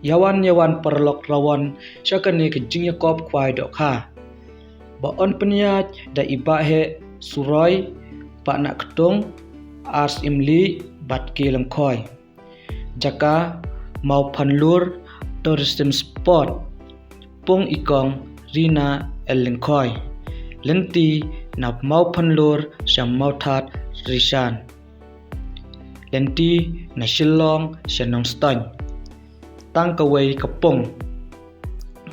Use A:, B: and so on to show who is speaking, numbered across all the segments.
A: Yawan perlok rawan syakani kejingnya kop kwai dok ha. Ba on penyat da iba he suroy pa nak ketung ars imli bat ke lengkoi. Jaka mau panlur tourism spot pung ikong rina el lengkoi. Lenti na mau panlur syam mau tat risan. Lenti na Shillong syanong stony. Tang kawai kapung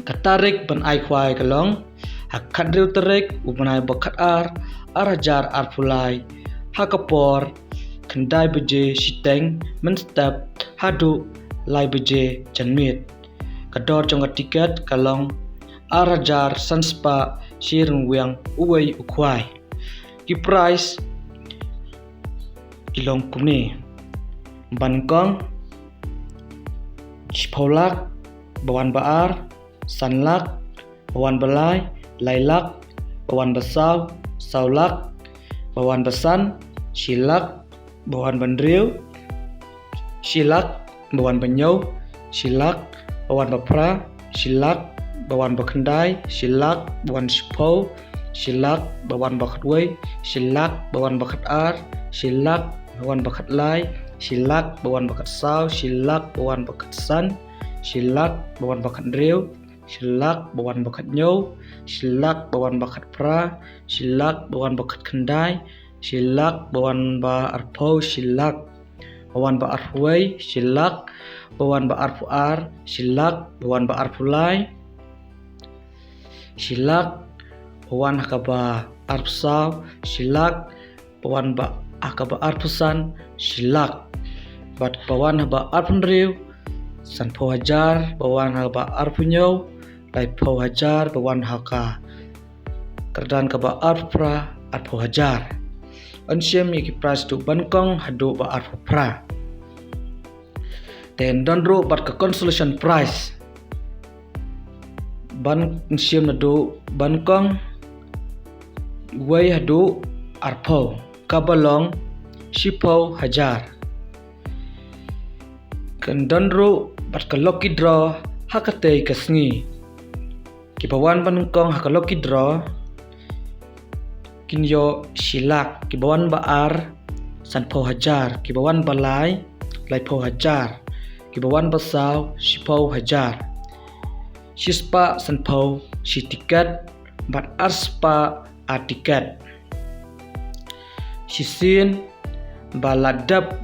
A: katarik ban ai kwai kalong hakat riu tarik ubanai bakat arajar arpulai hakapor kendai beje siteng menstep hadu lai beje janmit kador jonga tiket kalong arajar sanspa shirung wiang uwei ukwai ki price ilong kumni bankong Chipolak, Bawan Baar, Sanlak, Bawan Balai, Lailak, Bawan Basau, Saulak, Bawan Basan, Shilak, Bawan Bandriu, Shilak, Bawan Banyau, Shilak, Bawan Bapra, Shilak, Bawan Bakandai, Shilak, Bawan Shipau, Shilak, Bawan Bakatway, Shilak, Bawan Bakat Ar, Shilak, Bawan Bakat Lai, Shilak, Bawan Bakat Sau, Shilak, Bawan Bakat San, Shilak, Bawan Bakat Riu, Shilak, Bawan Bakat Nyau, Shilak, Bawan Bakat Pra, Shilak, Bawan Bakat Kendai, Shilak, Bawan Ba Arpau, Shilak, Bawan Ba Arpuai, Shilak, Bawan Ba Arpuar, Shilak, Bawan Ba Arpulai, Shilak, Bawan Hakaba Arpsau, Shilak, Bawan Ba Hakaba Arpusan, Shilak, bat bawan haba arpunriu, san pau hajar, bawan haba arpunyau, lai pau hajar, bawan haka kerdan kaba arpra, arpau hajar. Ansyem yaki price tu bankong hadu ba arpra. Dan donro bat ke consolation price. Ban ansyem nadu bankong wei hadu arpau kabalong Shipau hajar. Kendonro bat ke lucky draw hakate kasngi. Kibawan bankong haka lucky draw kinyo Shilak, kibawan baar san pau hajar, kibawan balai lai pau hajar, kibawan basau Shipau hajar. Shispa san pau si tiket bat arspa a tiket. Sisin baladap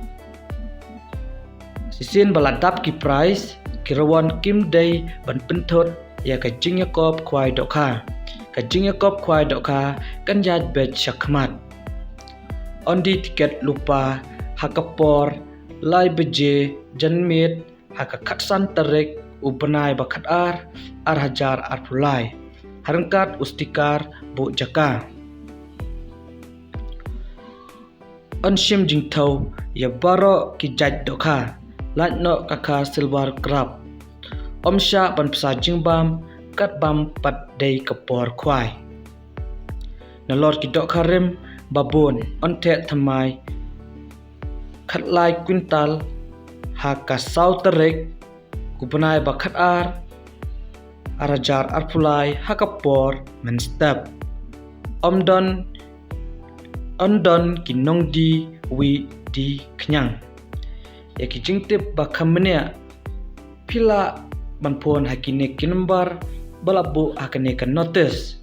A: ki price kirawan kim day ban pentot ya kajingnya kop kwai dokha kajingnya kop kwai dokha kan jad bet syakmat ondi tiket lupa hakapor lai beje janmit hakakatsan tarik ubanai bakat ar hajar arpulai harangkat ustikar bu jaka Ansyem jingtau ya baro ki jaj dokha lat no kaka silver crab omsha ban psa jingbam kat bam pat dei kapor kwai nalor ki dokha rem babon onte thamai khat lai kwintal haka sau tarik kubanai bakat arajar arpulai hakapor menstep Ondon kinong di wi di kenyang. Ya kijingtip bakamnya pila banpon hakine kinumbar balabu hakane kan notice.